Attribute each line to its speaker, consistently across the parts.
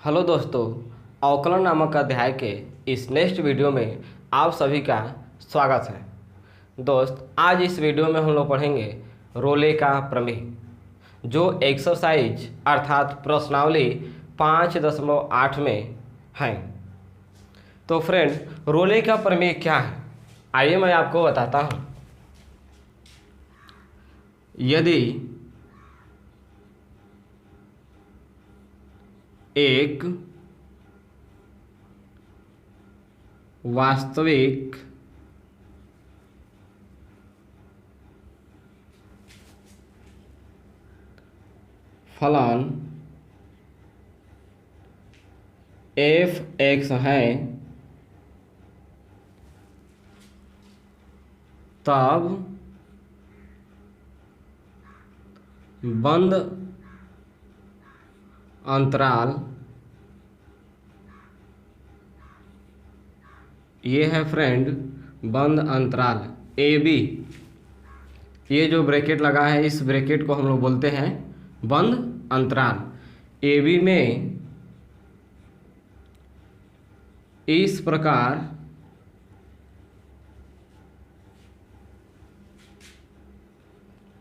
Speaker 1: Hello दोस्तों, अवकलन नामक अध्याय के इस नेक्स्ट वीडियो में आप सभी का स्वागत है। दोस्त, आज इस वीडियो में हम लोग पढ़ेंगे रोले का प्रमेय, जो एक्सरसाइज अर्थात प्रश्नावली 5.8 में है। तो फ्रेंड, रोले का प्रमेय क्या है, आइए मैं आपको बताता हूँ। यदि एक वास्तविक फलन f(x) है, तब बंद अंतराल, ये है फ्रेंड बंद अंतराल ए बी, ये जो ब्रैकेट लगा है इस ब्रैकेट को हम लोग बोलते हैं बंद अंतराल ए बी में इस प्रकार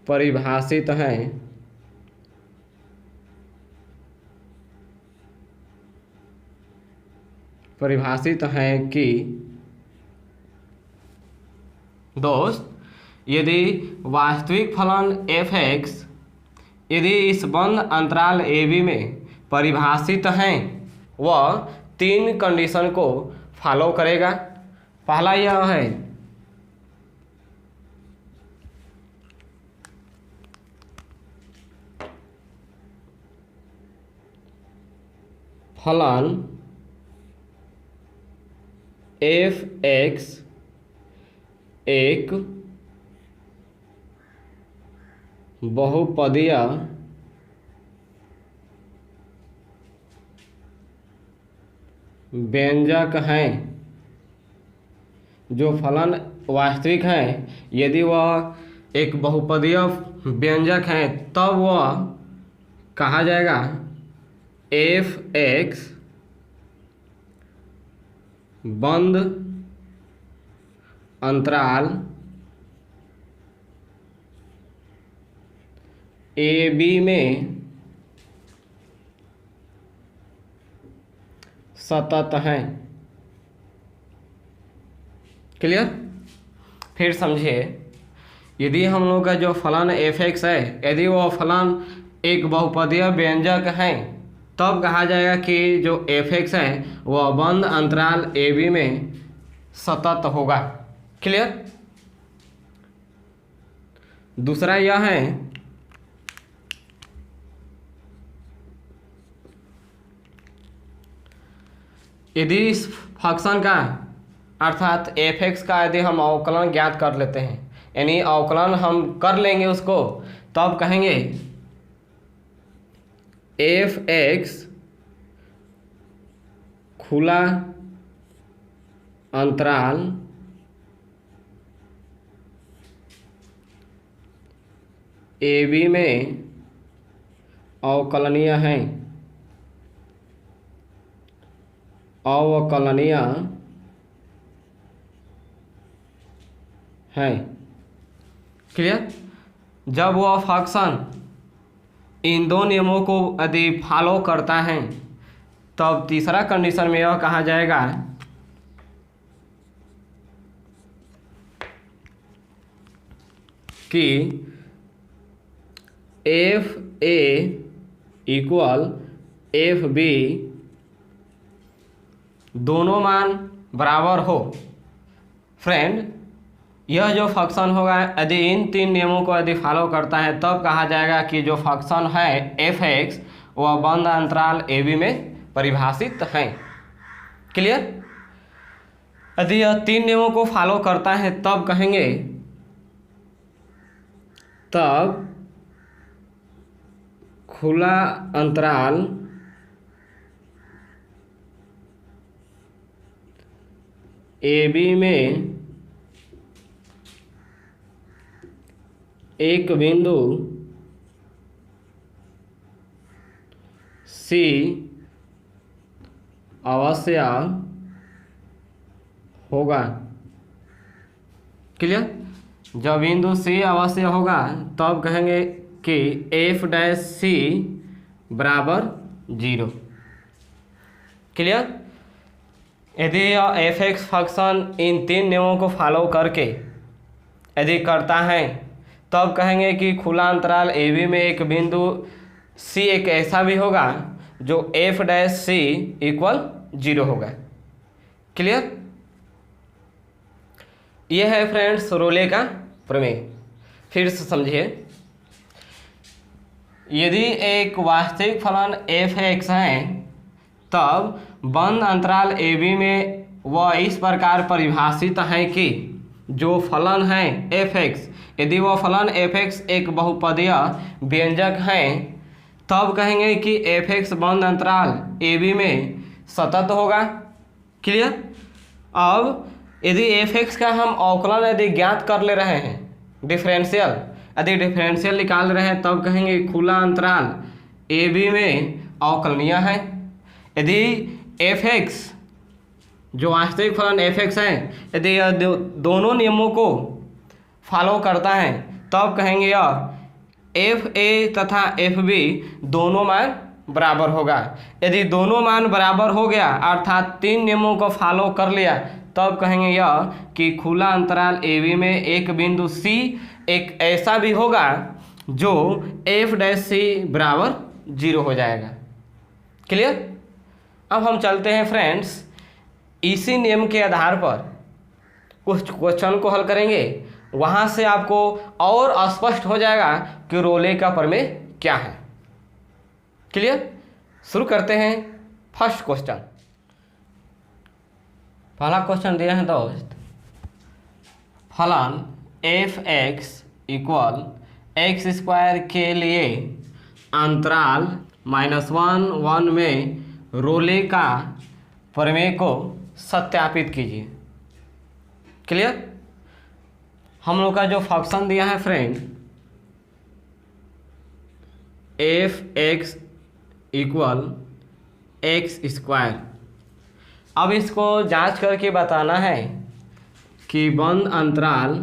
Speaker 1: परिभाषित है कि दोस्त, यदि वास्तविक फलन f(x) यदि इस बंद अंतराल ए बी में परिभाषित हैं, वह 3 कंडीशन को फॉलो करेगा। पहला यह है फलन f(x) एक बहुपदीय व्यंजक हैं। जो फलन वास्तविक है, यदि वह एक बहुपदीय व्यंजक है तब वह कहा जाएगा f(x) बंद अंतराल ए बी में सतत है। क्लियर? फिर समझिए, यदि हम लोग का जो फलन f(x) है, यदि वह फलन एक बहुपदीय व्यंजक है, तब कहा जाएगा कि जो f(x) है वह बंद अंतराल ए बी में सतत होगा। क्लियर? दूसरा यह है यदि इस फंक्शन का अर्थात f(x) का यदि हम अवकलन ज्ञात कर लेते हैं, यानी अवकलन हम कर लेंगे उसको, तब कहेंगे f(x) खुला अंतराल ए बी में अवकलनीय है। अवकलनीय है। क्लियर? जब वह फंक्शन इन दो नियमों को यदि फॉलो करता है, तब तीसरा कंडीशन में यह कहा जाएगा कि f(a) इक्वल f(b) दोनों मान बराबर हो। फ्रेंड, यह जो फंक्शन होगा यदि इन 3 नियमों को यदि फॉलो करता है, तब कहा जाएगा कि जो फंक्शन है f(x) वह बंद अंतराल ए बी में परिभाषित है। क्लियर? यदि यह 3 नियमों को फॉलो करता है तब कहेंगे तब खुला अंतराल ए बी में एक बिंदु C अवश्य होगा। क्लियर? जब बिंदु सी अवश्य होगा तब कहेंगे कि एफ डैश सी बराबर 0। क्लियर? यदि एफ एक्स फंक्शन इन 3 नियमों को फॉलो करके यदि करता है तब कहेंगे कि खुला अंतराल ए बी में एक बिंदु सी एक ऐसा भी होगा जो एफ डैश सी इक्वल 0 होगा। क्लियर? यह है फ्रेंड्स रोले का प्रमेय। फिर से समझिए, यदि एक वास्तविक फलन एफ एक्स है तब बंद अंतराल ए बी में वह इस प्रकार परिभाषित है कि जो फलन है एफ एक्स, यदि वह फलन एफ एक्स एक बहुपदीय व्यंजक है तब कहेंगे कि एफ एक्स बंद अंतराल ए बी में सतत होगा। क्लियर? अब यदि एफ एक्स का हम अवकलन यदि ज्ञात कर ले रहे हैं, डिफरेंशियल यदि डिफरेंशियल निकाल रहे हैं तब कहेंगे खुला अंतराल ए बी में अवकलनीय है। यदि एफ एक्स जो वास्तविक फलन एफ एक्स है यदि यह दोनों नियमों को फॉलो करता है तब कहेंगे यह एफ ए तथा एफ बी दोनों मान बराबर होगा। यदि दोनों मान बराबर हो गया अर्थात 3 नियमों को फॉलो कर लिया तब कहेंगे यह कि खुला अंतराल ए बी में एक बिंदु सी एक ऐसा भी होगा जो एफ डैश सी बराबर 0 हो जाएगा। क्लियर? अब हम चलते हैं फ्रेंड्स, इसी नियम के आधार पर कुछ क्वेश्चन को हल करेंगे, वहाँ से आपको और स्पष्ट हो जाएगा कि रोले का प्रमेय क्या है। क्लियर? शुरू करते हैं फर्स्ट क्वेश्चन। पहला क्वेश्चन दिया है दोस्त, फलन F x equal x square के लिए अंतराल -1 1 में रोले का प्रमेय को सत्यापित कीजिए। क्लियर? हम लोग का जो फंक्शन दिया है friend F x equal x square, अब इसको जांच करके बताना है कि बंद अंतराल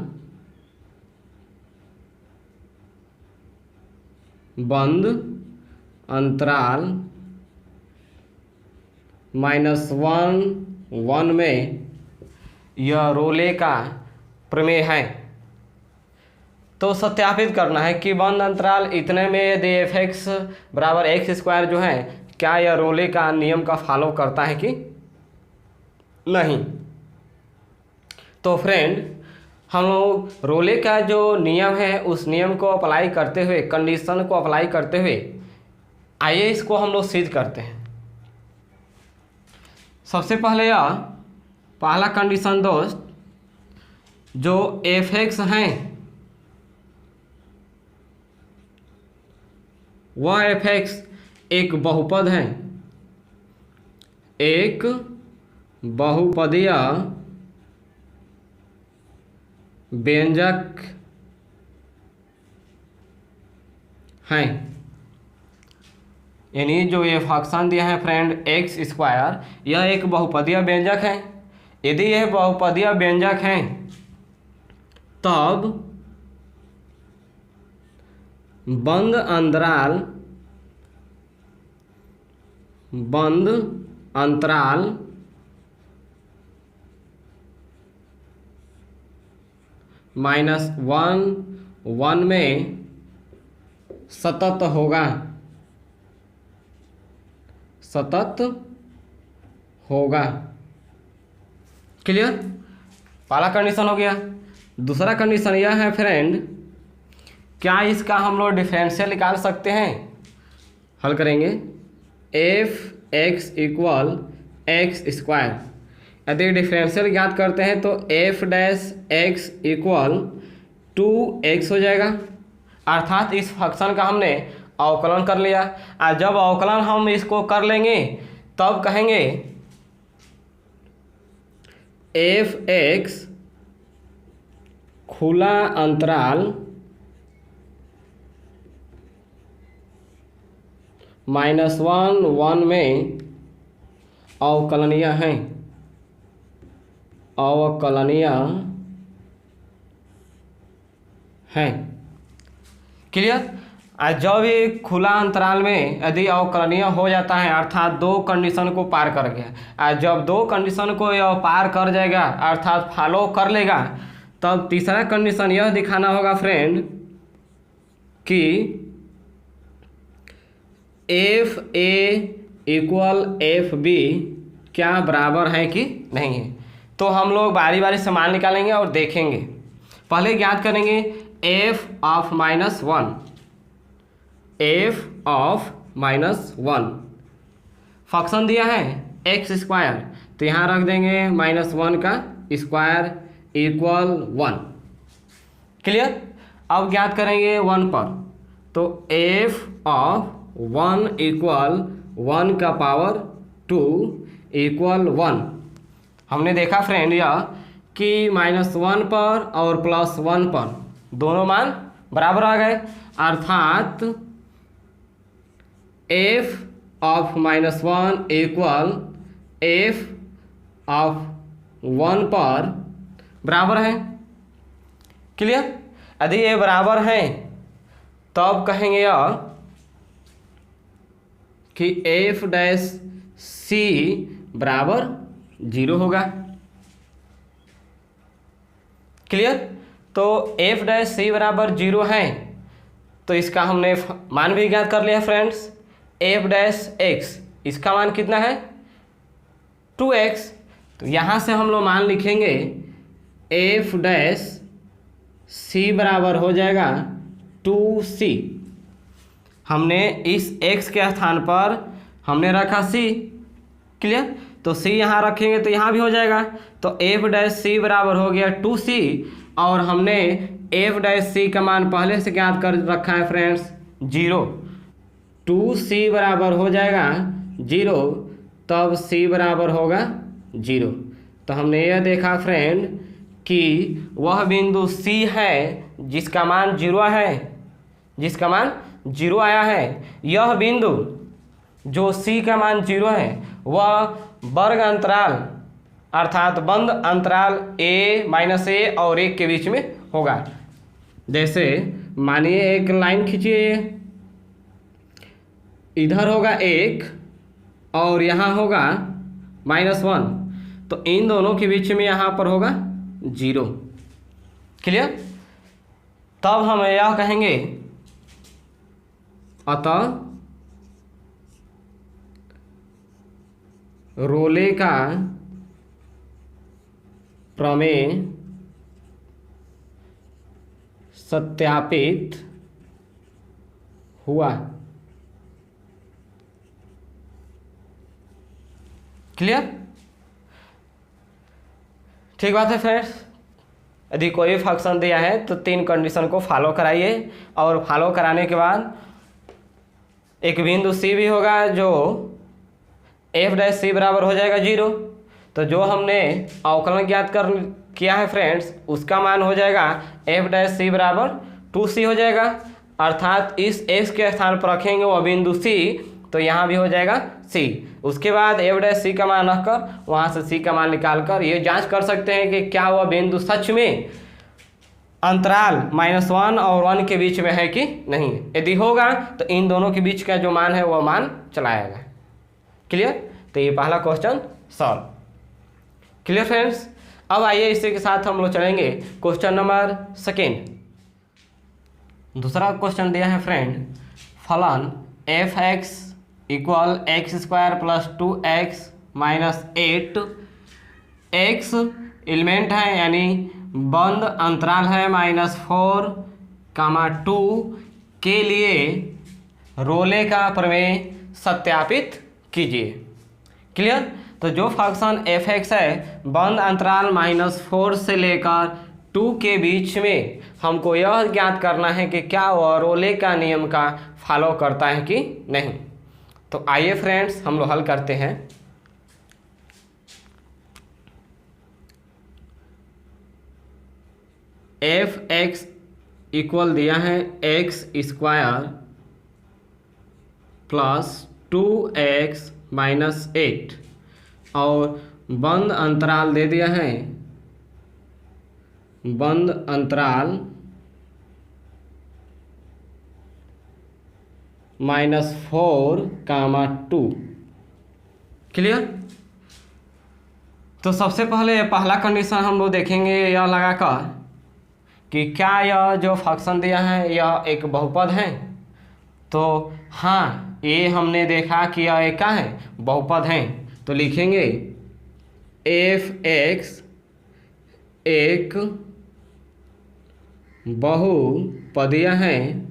Speaker 1: -1 1 में यह रोले का प्रमेय है। तो सत्यापित करना है कि बंद अंतराल इतने में यदि एफ एक्स बराबर एक्स स्क्वायर जो है क्या यह रोले का नियम का फॉलो करता है कि नहीं। तो फ्रेंड हम लोग रोले का जो नियम है उस नियम को अप्लाई करते हुए, कंडीशन को अप्लाई करते हुए आइए इसको हम लोग सिद्ध करते हैं। सबसे पहले यह पहला कंडीशन दोस्त, जो एफ एक्स हैं वह एफ एक्स एक बहुपद है, एक बहुपदीय व्यंजक हैं। यानी जो ये फंक्शन दिया है फ्रेंड एक्स स्क्वायर, यह एक बहुपदीय व्यंजक है। यदि यह बहुपदीय व्यंजक हैं तब बंद अंतराल -1 1 में सतत होगा। क्लियर? पहला कंडीशन हो गया। दूसरा कंडीशन यह है फ्रेंड, क्या इसका हम लोग डिफरेंशियल निकाल सकते हैं? हल करेंगे। F x equal x square, यदि डिफरेंशियल ज्ञात करते हैं तो F dash x equal 2x हो जाएगा। अर्थात इस फंक्शन का हमने अवकलन कर लिया। और जब अवकलन हम इसको कर लेंगे तब कहेंगे एफ एक्स खुला अंतराल -1 1 में अवकलनीय हैं, अवकलनीय हैं। क्लियर। जब ये खुला अंतराल में यदि अवकलनीय हो जाता है अर्थात दो कंडीशन को पार कर गया, जब दो कंडीशन को यह पार कर जाएगा अर्थात फॉलो कर लेगा, तब तीसरा कंडीशन यह दिखाना होगा फ्रेंड कि F A equal F B क्या बराबर है कि नहीं है। तो हम लोग बारी बारी से मान निकालेंगे और देखेंगे। पहले ज्ञात करेंगे F of -1, F of -1 function दिया है x², तो यहाँ रख देंगे -1 का स्क्वायर इक्वल 1। क्लियर। अब ज्ञात करेंगे 1 पर, तो एफ ऑफ 1 इक्वल 1 का पावर 2 इक्वल 1। हमने देखा फ्रेंड यह कि -1 पर और +1 पर दोनों मान बराबर आ गए, अर्थात F of -1 equal F of 1 पर बराबर है। क्लियर। यदि ये बराबर है तब कहेंगे यह कि एफ डैश सी बराबर 0 होगा। क्लियर। तो एफ डैश सी बराबर 0 है, तो इसका हमने मान भी ज्ञात कर लिया फ्रेंड्स। एफ डैश एक्स, इसका मान कितना है 2x, तो यहाँ से हम लोग मान लिखेंगे एफ डैश सी बराबर हो जाएगा 2c। हमने इस x के स्थान पर हमने रखा c। क्लियर। तो c यहाँ रखेंगे तो यहाँ भी हो जाएगा, तो एफ डैश सी बराबर हो गया 2c, और हमने एफ डैश सी का मान पहले से ज्ञात कर रखा है फ्रेंड्स 0। 2c बराबर हो जाएगा 0, तब c बराबर होगा 0। तो हमने यह देखा फ्रेंड कि वह बिंदु c है जिसका मान 0 है, जिसका मान 0 आया है। यह बिंदु जो c का मान 0 है वह वर्ग अंतराल अर्थात बंद अंतराल a और 1 के बीच में होगा। जैसे मानिए एक लाइन खींचिए, इधर होगा 1 और यहाँ होगा -1, तो इन दोनों के बीच में यहाँ पर होगा 0। क्लियर। तब हम यह कहेंगे अतः रोले का प्रमेय सत्यापित हुआ। क्लियर। ठीक बात है फ्रेंड्स। यदि कोई फंक्शन दिया है तो 3 कंडीशन को फॉलो कराइए, और फॉलो कराने के बाद एक बिंदु सी भी होगा जो एफ डैश सी बराबर हो जाएगा 0। तो जो हमने अवकलन ज्ञात किया है फ्रेंड्स, उसका मान हो जाएगा एफ डैश सी बराबर 2c हो जाएगा, अर्थात इस x के स्थान पर रखेंगे वह बिंदु c, तो यहाँ भी हो जाएगा c। उसके बाद एफ डैश सी का मान रखकर वहाँ से c का मान निकाल कर ये जांच कर सकते हैं कि क्या वह बिंदु सच में अंतराल -1 और 1 के बीच में है कि नहीं। यदि होगा तो इन दोनों के बीच का जो मान है वह मान चला आएगा। क्लियर। तो ये पहला क्वेश्चन सॉल्व। Clear friends. अब आइए इसी के साथ हम लोग चलेंगे क्वेश्चन नंबर 2। दूसरा क्वेश्चन दिया है फ्रेंड, फलन f(x) equal x² + 2x - 8, x element है यानी बंद अंतराल है -4, 2 के लिए रोले का प्रमेय सत्यापित कीजिए। क्लियर। तो जो फंक्शन f(x) है बंद अंतराल -4 से लेकर 2 के बीच में हमको यह ज्ञात करना है कि क्या वह रोले का नियम का फॉलो करता है कि नहीं। तो आइए फ्रेंड्स हम लोग हल करते हैं। f(x) इक्वल दिया है x² + 2x - 8, और बंद अंतराल दे दिया है, बंद अंतराल -4, 2। क्लियर। तो सबसे पहले पहला कंडीशन हम लोग देखेंगे यह लगाकर कि क्या यह जो फंक्शन दिया है यह एक बहुपद है। तो हाँ, ये हमने देखा कि यह एक क्या है, बहुपद है। तो लिखेंगे f(x) एक बहुपदीय है,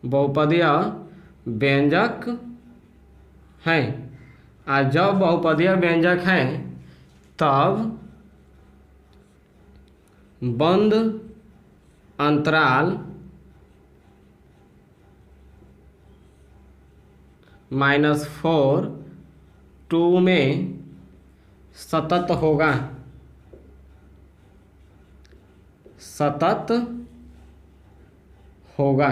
Speaker 1: बहुपदीय व्यंजक है। और जब बहुपदीय व्यंजक है तब बंद अंतराल -4, 2 में सतत होगा, सतत होगा।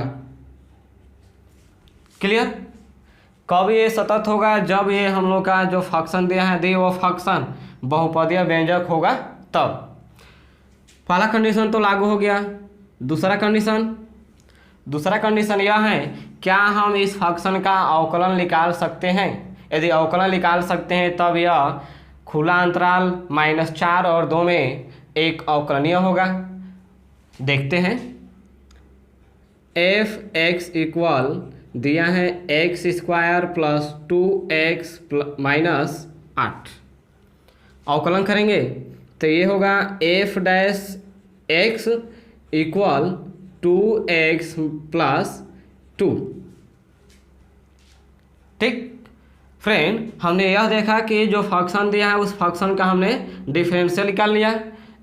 Speaker 1: क्लियर। कब ये सतत होगा, जब ये हम लोग का जो फंक्शन दिया है दी वो फंक्शन बहुपदीय व्यंजक होगा तब। पहला कंडीशन तो लागू हो गया। दूसरा कंडीशन यह है, क्या हम इस फंक्शन का अवकलन निकाल सकते हैं। यदि अवकलन निकाल सकते हैं तब यह खुला अंतराल -4 और 2 में एक अवकलनीय होगा। देखते हैं। f(x) इक्वल दिया है x² + 2x - 8। अवकलन करेंगे तो ये होगा f' इक्वल 2x + 2। ठीक फ्रेंड, हमने यह देखा कि जो फंक्शन दिया है उस फंक्शन का हमने डिफरेंशियल निकाल लिया।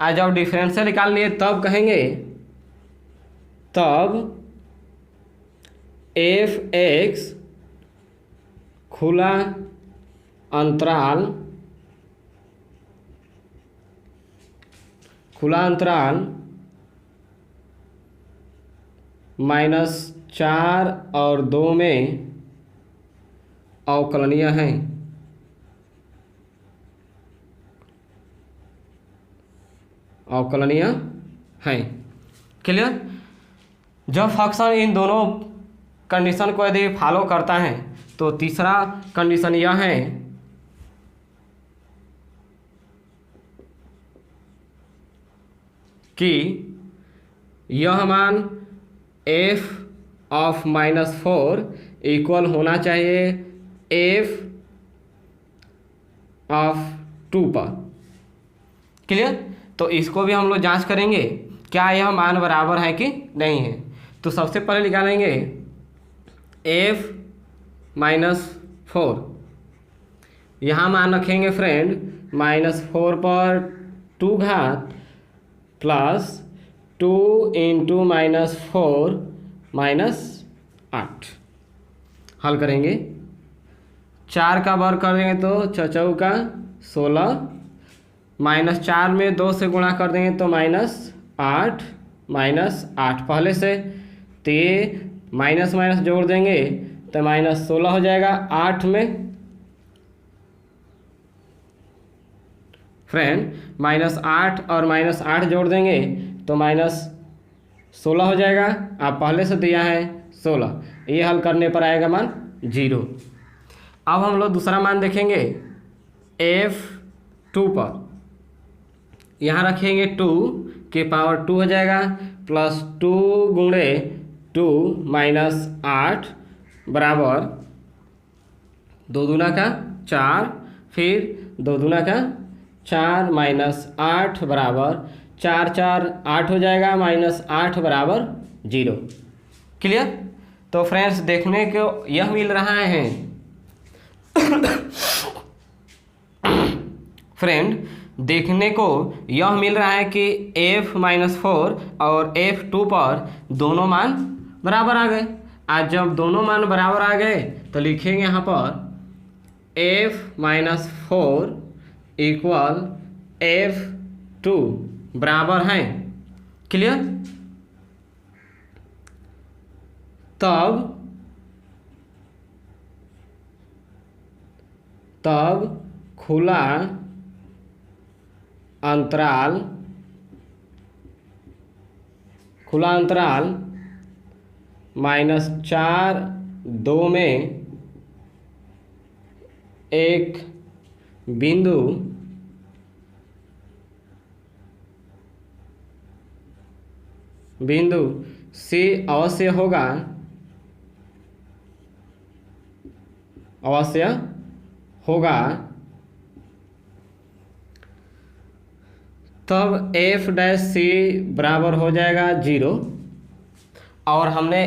Speaker 1: और जब डिफरेंशियल निकाल लिए तब कहेंगे, तब f(x) खुला अंतराल -4 और 2 में अवकलनीय है। अवकलनीय है। क्लियर। जब फंक्शन इन दोनों कंडीशन को यदि फॉलो करता है तो तीसरा कंडीशन यह है कि यह मान f(-4) इक्वल होना चाहिए f(2) पर। क्लियर। तो इसको भी हम लोग जांच करेंगे क्या यह मान बराबर है कि नहीं है। तो सबसे पहले निकालेंगे f-4, यहाँ मान रखेंगे फ्रेंड -4 पर 2 घात प्लस 2 × -4 -8। हल करेंगे, 4 का वर्ग कर देंगे तो 4 का 16, -4 में 2 से गुणा कर देंगे तो -8 -8 पहले से। तो ये माइनस माइनस जोड़ देंगे तो -16 हो जाएगा 8 में। फ्रेंड -8 और -8 जोड़ देंगे तो -16 हो जाएगा। आप पहले से दिया है 16, ये हल करने पर आएगा मान 0। अब हम लोग दूसरा मान देखेंगे f(2) पर। यहाँ रखेंगे 2 की पावर 2 हो जाएगा प्लस 2 गुणे 2 -8 बराबर 2 दूना का 4, फिर 2 दूना का 4 -8 बराबर 4 4 8 हो जाएगा, -8 बराबर 0। क्लियर। तो फ्रेंड्स देखने को यह मिल रहा है फ्रेंड देखने को यह मिल रहा है कि f-4 और f(2) पर दोनों मान बराबर आ गए। आज जब दोनों मान बराबर आ गए तो लिखेंगे यहाँ पर f-4 इक्वल f(2) बराबर हैं। क्लियर। तब तब खुला अंतराल -4 2 में एक बिंदु C अवश्य होगा तब f डैश C बराबर हो जाएगा 0। और हमने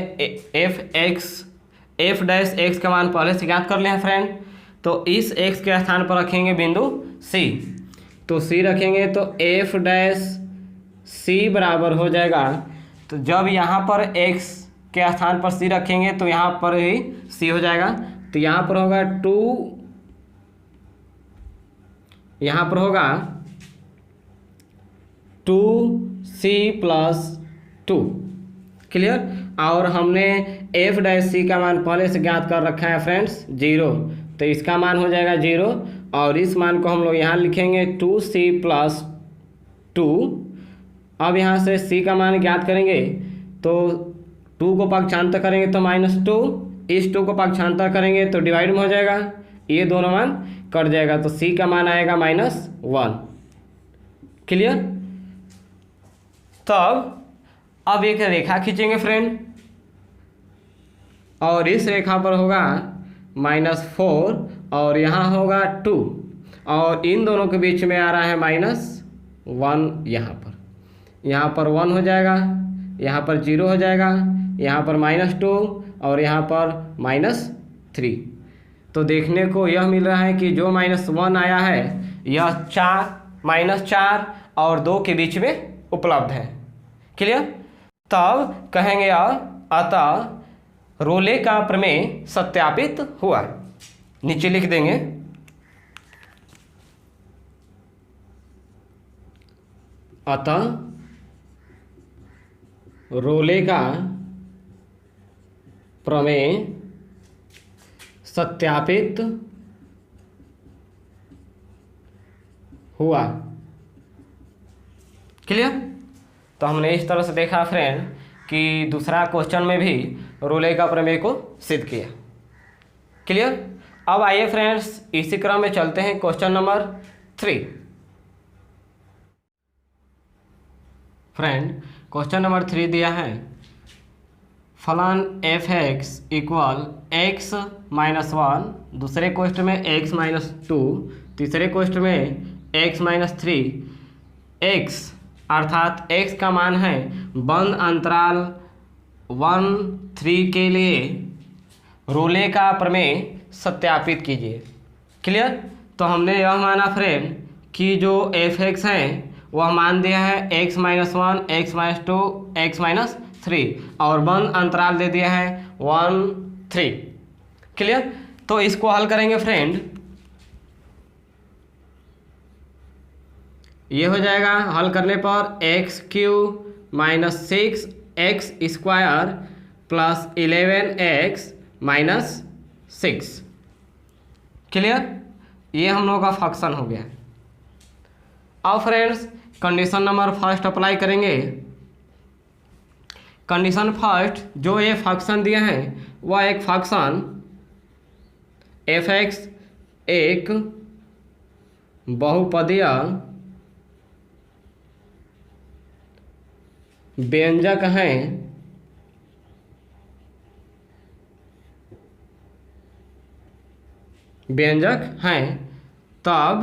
Speaker 1: f डैश x का मान पहले से ज्ञात कर लिया है फ्रेंड। तो इस x के स्थान पर रखेंगे बिंदु C, तो C रखेंगे तो f डैश C बराबर हो जाएगा। तो जब यहाँ पर x के स्थान पर C रखेंगे तो यहाँ पर ही C हो जाएगा। तो यहाँ पर होगा 2, यहाँ पर होगा 2C + 2। क्लियर। और हमने f डैश C का मान पहले से ज्ञात कर रखा है फ्रेंड्स 0, तो इसका मान हो जाएगा 0। और इस मान को हम लोग यहाँ लिखेंगे 2C + 2। अब यहाँ से C का मान ज्ञात करेंगे तो 2 को पक्षांतर करेंगे तो -2, इस 2 को पक्षांतर करेंगे तो डिवाइड में हो जाएगा, ये दोनों मान कट जाएगा, तो C का मान आएगा -1। क्लियर। तब अब एक रेखा खींचेंगे फ्रेंड, और इस रेखा पर होगा -4 और यहाँ होगा 2, और इन दोनों के बीच में आ रहा है -1। यहाँ पर 1 हो जाएगा, यहाँ पर 0 हो जाएगा, यहाँ पर -2 और यहाँ पर -3। तो देखने को यह मिल रहा है कि जो -1 आया है यह -4 और 2 के बीच में उपलब्ध है। क्लियर। तब कहेंगे अतः रोले का प्रमेय सत्यापित हुआ। नीचे लिख देंगे अतः रोले का प्रमेय सत्यापित हुआ। क्लियर। तो हमने इस तरह से देखा फ्रेंड कि दूसरा क्वेश्चन में भी रोले का प्रमेय को सिद्ध किया। क्लियर। अब आइए फ्रेंड्स इसी क्रम में चलते हैं question number 3। Friend question number 3 दिया है फलन f(x) = x - 1, दूसरे क्वेश्चन में x - 2, तीसरे क्वेश्चन में x - 3। x अर्थात x का मान है बंद अंतराल 1 3 के लिए रोले का प्रमेय सत्यापित कीजिए। क्लियर। तो हमने यह माना फ्रेंड कि जो f(x) है वह मान दिया है x - 1, x - 2, x - 3 और बंद अंतराल दे दिया है 1 3। क्लियर। तो इसको हल करेंगे फ्रेंड, ये हो जाएगा हल करने पर x³ - 6x² + 11x - 6। क्लियर। ये हम लोगों का फंक्शन हो गया। अब friends condition number first apply करेंगे। कंडीशन फर्स्ट, जो ये फंक्शन दिया है वह एक फंक्शन f(x) एक बहुपदीय व्यंजक है तब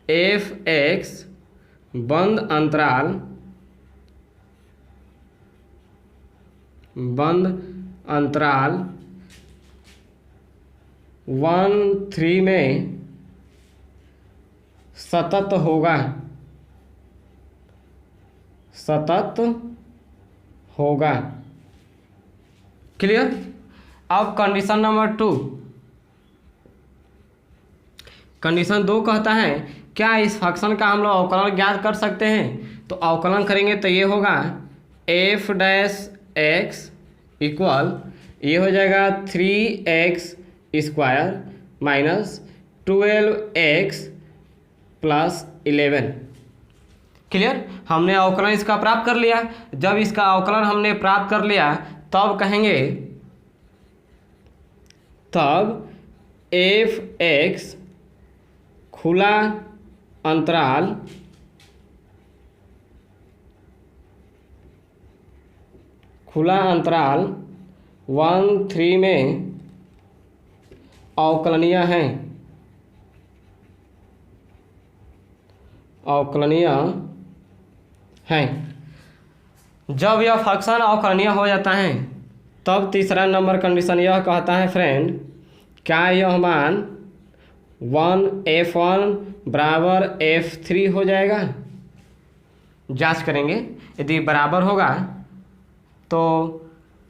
Speaker 1: f(x) बंद अंतराल 1 3 में सतत होगा। क्लियर। अब कंडीशन नंबर 2, कंडीशन 2 कहता है क्या इस फंक्शन का हम लोग अवकलन ज्ञात कर सकते हैं। तो अवकलन करेंगे तो ये होगा f(x) = ये हो जाएगा 3x² minus 12x plus 11। Clear. हमने अवकलन इसका प्राप्त कर लिया। जब इसका अवकलन हमने प्राप्त कर लिया तब कहेंगे, तब f(x) खुला अंतराल खुला अंतराल 1-3 में अवकलनीय है, अवकलनीय है। जब यह फंक्शन अवकलनीय हो जाता है तब तीसरा नंबर कंडीशन यह कहता है फ्रेंड, क्या यह मान 1f1 बराबर f3 हो जाएगा। जांच करेंगे, यदि बराबर होगा तो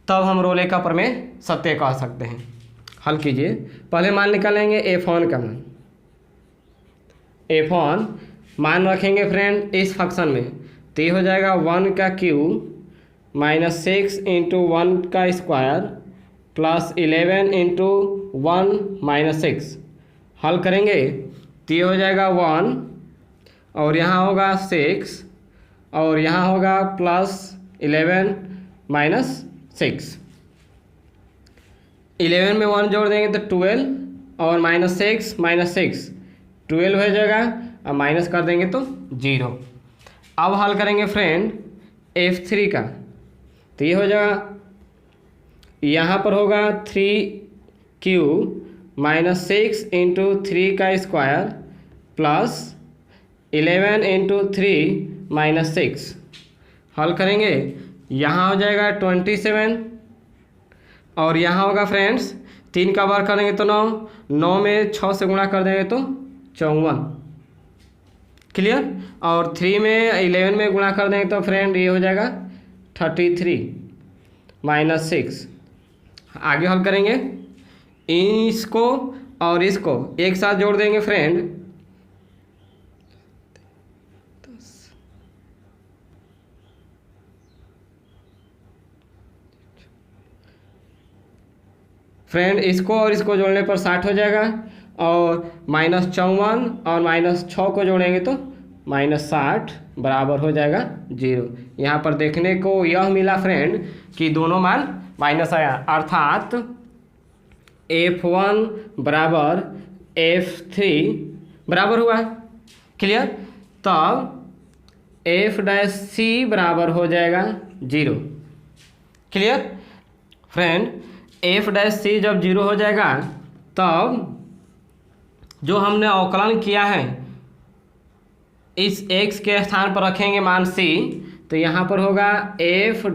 Speaker 1: तब हम रोले का प्रमेय सत्य कह सकते हैं। हल कीजिए। पहले मान निकालेंगे f1 का मान। f1 मान रखेंगे फ्रेंड इस फंक्शन में, तो ये हो जाएगा 1 का क्यूब माइनस 6 इंटू 1 का स्क्वायर प्लस 11 इंटू 1 माइनस 6। हल करेंगे तो ये हो जाएगा 1 और यहाँ होगा 6 और यहाँ होगा प्लस 11 माइनस 6। 11 में 1 जोड़ देंगे तो 12 और माइनस 6 माइनस 6 12 हो जाएगा और माइनस कर देंगे तो 0। अब हल करेंगे फ्रेंड f3 का, तो ये हो जाएगा, यहाँ पर होगा 3 क्यूब माइनस 6 इंटू 3 का स्क्वायर प्लस 11 इंटू 3 माइनस 6। हल करेंगे, यहाँ हो जाएगा 27 और यहाँ होगा फ्रेंड्स 3 का वर्ग करेंगे तो 9, 9 में 6 से गुणा कर देंगे तो 54। क्लियर। और 3 में 11 में गुणा कर देंगे तो फ्रेंड ये हो जाएगा 33 माइनस 6। आगे हल करेंगे, इसको और इसको एक साथ जोड़ देंगे फ्रेंड, इसको और इसको जोड़ने पर 60 हो जाएगा और माइनस 54 और माइनस 6 को जोड़ेंगे तो माइनस 60 बराबर हो जाएगा 0। यहाँ पर देखने को यह मिला फ्रेंड कि दोनों मान माइनस आया, अर्थात f1 बराबर f3 बराबर हुआ। क्लियर। तब f' बराबर हो जाएगा 0। Clear friend. f' जब 0 हो जाएगा तब जो हमने अवकलन किया है इस x के स्थान पर रखेंगे मान c, तो यहाँ पर होगा f'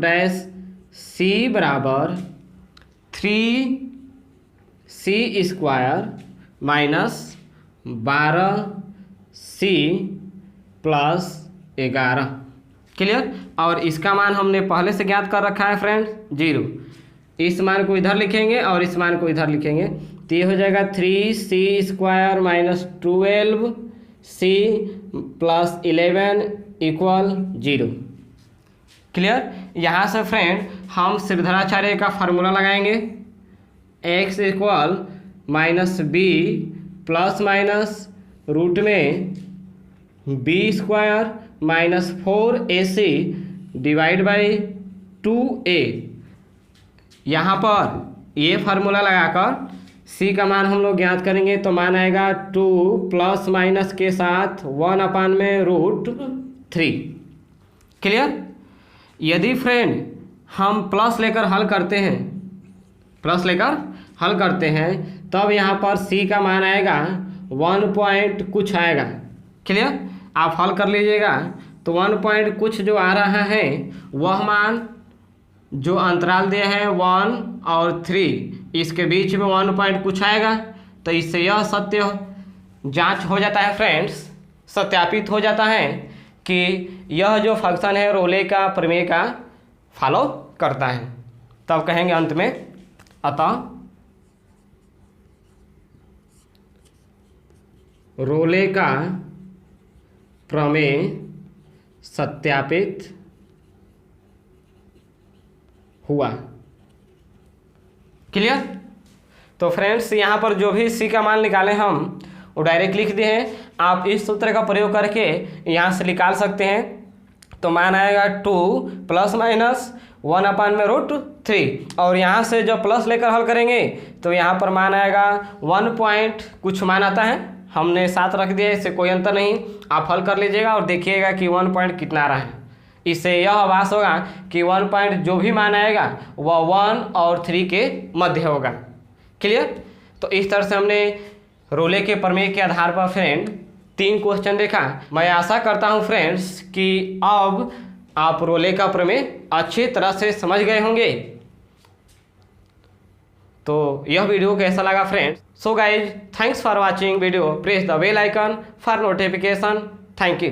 Speaker 1: बराबर 3c square minus 12c plus 11। Clear. और इसका मान हमने पहले से ज्ञात कर रखा है फ्रेंड 0। इस मान को इधर लिखेंगे और इस मान को इधर लिखेंगे, तो ये हो जाएगा 3c square minus 12c plus 11 equal 0। Clear. यहाँ से फ्रेंड हम श्रीधराचार्य का फार्मूला लगाएंगे, x equal minus B plus minus root में b square minus 4ac divide by 2a। यहाँ पर ये फार्मूला लगाकर c का मान हम लोग ज्ञात करेंगे, तो मान आएगा 2 प्लस माइनस के साथ 1/√3। क्लियर। यदि फ्रेंड हम प्लस लेकर हल करते हैं, तब यहाँ पर c का मान आएगा 1 पॉइंट कुछ आएगा। क्लियर। आप हल कर लीजिएगा तो 1 पॉइंट कुछ जो आ रहा है वह मान जो अंतराल दिए हैं 1 और 3 इसके बीच में 1 पॉइंट कुछ आएगा, तो इससे यह सत्य जांच हो जाता है फ्रेंड्स, सत्यापित हो जाता है कि यह जो फंक्शन है रोले का प्रमेय का फॉलो करता है। तब कहेंगे अंत में, अतः रोले का प्रमेय सत्यापित हुआ। क्लियर। तो फ्रेंड्स यहाँ पर जो भी सी का मान निकालें हम वो डायरेक्ट लिख दिए हैं। आप इस सूत्र का प्रयोग करके यहाँ से निकाल सकते हैं। तो मान आएगा 2 प्लस माइनस 1/√3 और यहाँ से जब प्लस लेकर हल करेंगे तो यहाँ पर मान आएगा 1 पॉइंट कुछ मान आता है, हमने 7 रख दिया, इससे कोई अंतर नहीं। आप हल कर लीजिएगा और देखिएगा कि 1 पॉइंट कितना आ रहा है। इससे यह आभास होगा कि 1 पॉइंट जो भी मान आएगा वह 1 और 3 के मध्य होगा। क्लियर? तो इस तरह से हमने रोले के प्रमेय के आधार पर फ्रेंड 3 क्वेश्चन देखा। मैं आशा करता हूं फ्रेंड्स कि अब आप रोले का प्रमेय अच्छी तरह से समझ गए होंगे। तो यह वीडियो कैसा लगा friends? So guys, thanks for watching video. Press the bell icon for notification. Thank you.